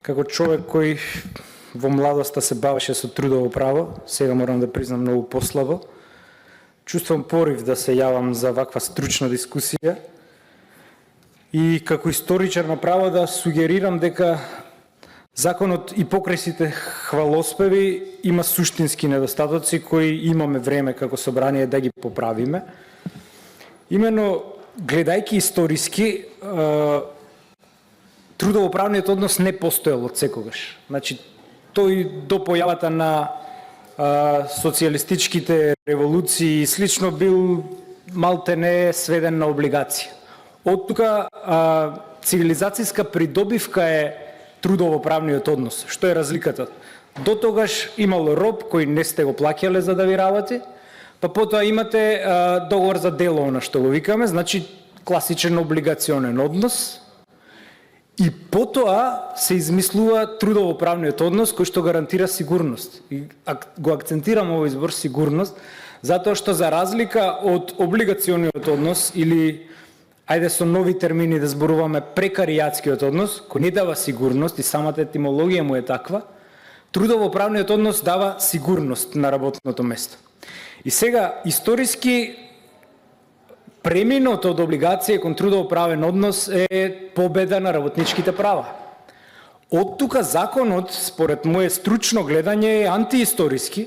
Како човек кој во младоста се бавеше со трудово право, сега морам да признам многу послабо, чувствам порив да се јавам за ваква стручна дискусија и како историчар на право да сугерирам дека законот и покрај сите хвалоспеви има суштински недостатоци кои имаме време како собрание да ги поправиме. Имено, гледајќи историски, трудово-правниот однос не постоел од секогаш. Значи, тој до појавата на социјалистичките револуции и слично бил малтене сведен на облигација. Од тука цивилизацијска придобивка е трудово-правниот однос. Што е разликата? До тогаш имало роб кој не сте го плаќале за да ви работи, па потоа имате договор за дело, на што го викаме, значи класичен облигационен однос. И потоа се измислува трудово-правниот однос кој што гарантира сигурност. И го акцентирам овој збор сигурност, затоа што за разлика од облигациониот однос или ајде со нови термини да зборуваме прекаријатскиот однос, кој не дава сигурност и самата етимологија му е таква, трудово-правниот однос дава сигурност на работното место. И сега, историски, преминот од облигација кон трудово-правен однос е победа на работничките права. Од тука законот, според моје стручно гледање, е антиисториски,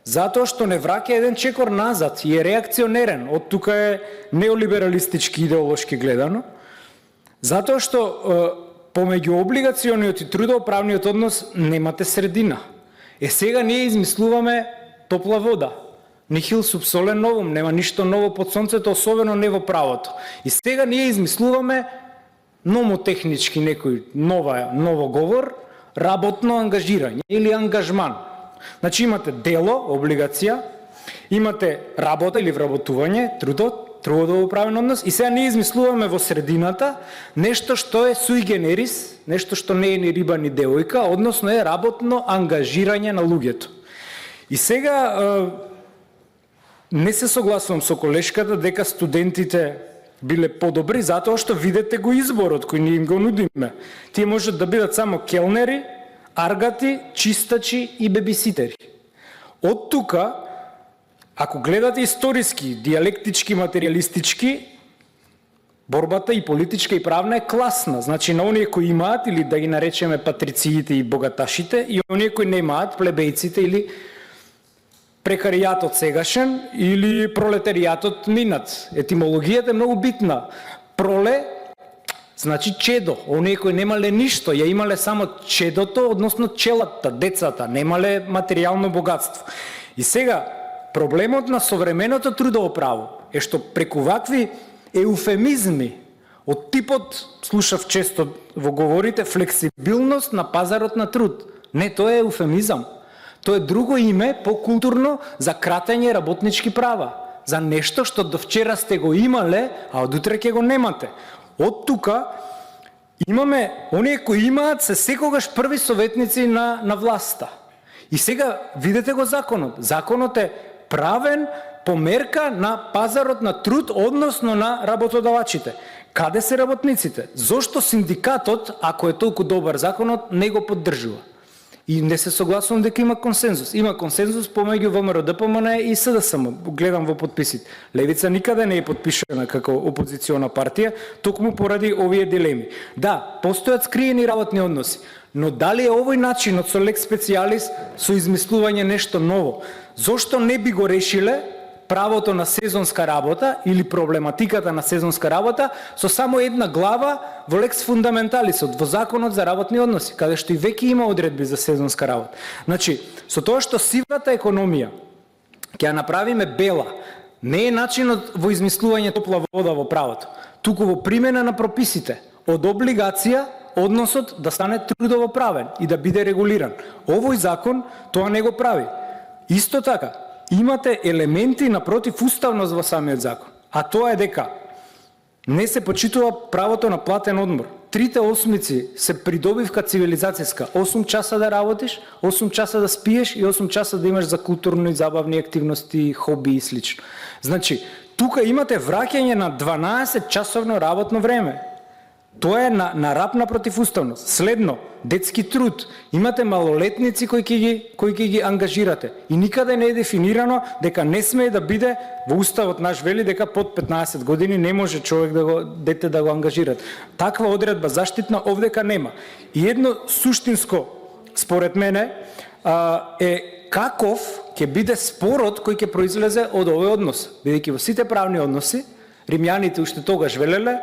затоа што не враќа еден чекор назад и е реакционерен. Од тука е неолибералистички идеолошки гледано, затоа што помеѓу облигациониот и трудово-правниот однос немате средина. Сега ние измислуваме топла вода. Нихил субсолен новум, нема ништо ново под сонцето, особено не во правото. И сега ние измислуваме номотехнички некој ново говор, работно ангажирање или ангажман. Значи имате дело, облигација, имате работа или вработување, трудово-правен однос, и сега ние измислуваме во средината нешто што е sui generis, нешто што не е ни риба ни девојка, односно е работно ангажирање на луѓето. И сега не се согласувам со колешката дека студентите биле подобри затоа што видете го изборот кој ние им го нудиме. Тие можат да бидат само келнери, аргати, чистачи и бебиситери. Од тука, ако гледате историски, диалектички, материалистички, борбата и политичка и правна е класна. Значи на оние кои имаат, или да ги наречеме патрициите и богаташите, и оние кои немаат, плебејците или прекаријатот сегашен или пролетаријатот минат. Етимологијата е многу битна. Проле значи чедо. Оние кои немале ништо, ја имале само чедото, односно челата, децата, немале материјално богатство. И сега, проблемот на современото трудово право е што преку вакви еуфемизми од типот, слушав често во говорите, флексибилност на пазарот на труд. Не, тоа е еуфемизам. Тоа е друго име, по-културно, за кратење работнички права. За нешто што до вчера сте го имале, а од утре ќе го немате. Од тука имаме, оние кои имаат се секогаш први советници на власта. И сега видете го законот. Законот е правен по мерка на пазарот на труд, односно на работодавачите. Каде се работниците? Зошто синдикатот, ако е толку добар законот, не го поддржува? И не се согласувам дека има консензус. Има консензус помеѓу ВМРО, ДПМН и СДСМ. Гледам во подписите. Левица никаде не е подпишана како опозициона партија, токму поради овие дилеми. Да, постојат скриени работни односи, но дали е овој начинот со лекс специјалис со измислување нешто ново? Зошто не би го решиле правото на сезонска работа или проблематиката на сезонска работа со само една глава во лекс фундаменталисот, во законот за работни односи, каде што и веќе има одредби за сезонска работа. Значи, со тоа што сивата економија ќе ја направиме бела, не е начинот во измислување топла вода во правото, туку во примена на прописите, од облигација односот да стане трудово правен и да биде регулиран. Овој закон тоа не го прави. Исто така, имате елементи на противуставност во самиот закон, а тоа е дека не се почитува правото на платен одмор. 3 осмици се придобивка цивилизацијска. 8 часа да работиш, 8 часа да спиеш и 8 часа да имаш за културни и забавни активности, хоби и слично. Значи, тука имате враќање на 12 часовно работно време. Тоа е на рапна противуставност. Следно, детски труд. Имате малолетници кои ќе ги ангажирате. И никаде не е дефинирано дека не смее да биде, во уставот наш вели дека под 15 години не може човек дете да го ангажират. Таква одредба заштитна овдека нема. И едно суштинско, според мене, е каков ќе биде спорот кој ќе произлезе од овој однос. Бидејќи во сите правни односи, римјаните уште тогаш велеле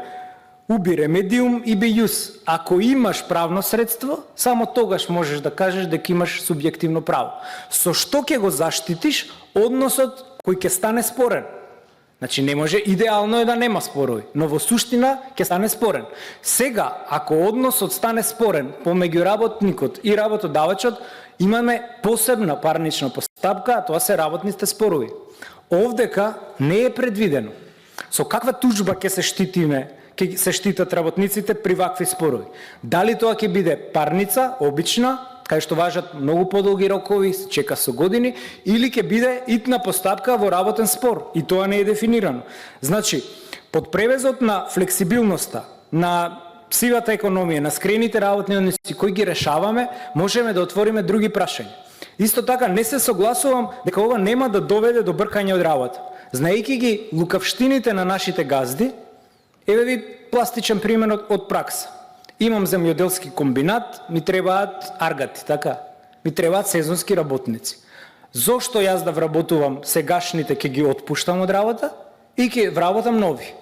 ubi remedium ibi jus. Ако имаш правно средство, само тогаш можеш да кажеш дека имаш субјективно право. Со што ќе го заштитиш односот кој ќе стане спорен? Значи не може, идеално е да нема спорови, но во суштина ќе стане спорен. Сега, ако односот стане спорен помеѓу работникот и работодавачот, имаме посебна парнична постапка, а тоа се работните спорови. Овдека не е предвидено со каква тужба ќе се штитат работниците при вакви спорови. Дали тоа ќе биде парница, обична, кај што важат многу подолги рокови, чека со години, или ќе биде итна постапка во работен спор, и тоа не е дефинирано. Значи, под превезот на флексибилноста, на сивата економија, на скрените работни односи кои ги решаваме, можеме да отвориме други прашања. Исто така, не се согласувам дека ова нема да доведе до бркање од работа. Знаејќи ги лукавштините на нашите газди, еве ви пластичен пример од пракса. Имам земјоделски комбинат, ми требаат аргати, така? Ми требаат сезонски работници. Зошто јас да вработувам сегашните, ќе ги отпуштам од работа и ќе вработам нови?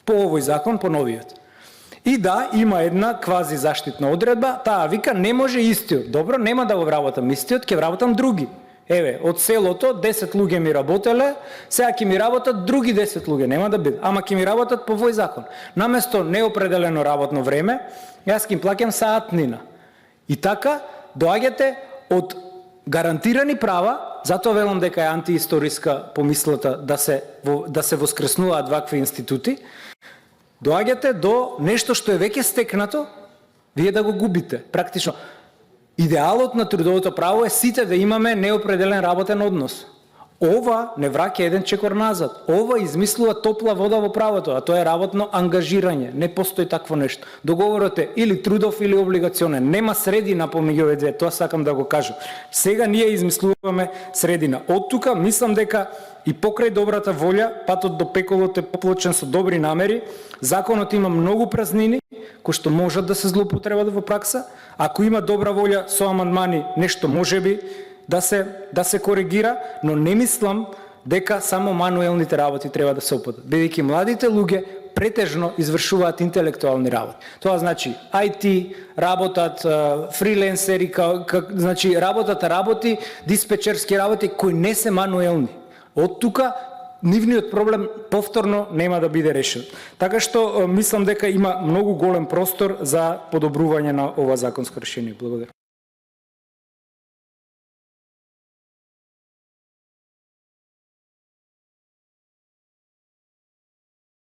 По овој закон, по новиот. И да, има една квази заштитна одредба, таа вика не може истиот. Добро, нема да го вработам истиот, ќе вработам други. Еве, од селото 10 луѓе ми работеле, сега ќе ми работат други 10 луѓе, нема да биде, ама ќе ми работат по овој закон. Наместо неопределено работно време, јас ќе им плаќам саатнина. И така доаѓате од гарантирани права, затоа велам дека е антиисториска помислата да се воскреснуваат вакви институти, доаѓате до нешто што е веќе стекнато, вие да го губите. Практично, идеалот на трудовото право е сите да имаме неопределен работен однос. Ова не враќа еден чекор назад. Ова измислува топла вода во правото, а тоа е работно ангажирање. Не постои такво нешто. Договорот е или трудов или облигационен. Нема средина помеѓу овие две, тоа сакам да го кажам. Сега ние измислуваме средина. Од тука мислам дека и покрај добрата волја, патот до пеколот е поплочен со добри намери. Законот има многу празнини кои што можат да се злоупотребат во пракса. Ако има добра волја со амандмани, нешто можеби да се коригира, но не мислам дека само мануелните работи треба да се опадат. Бидејќи младите луѓе претежно извршуваат интелектуални работи. Тоа значи IT, работат фриленсери, значи работи, диспечерски работи кои не се мануелни. Од тука нивниот проблем повторно нема да биде решен. Така што мислам дека има многу голем простор за подобрување на ова законско решение. Благодарам.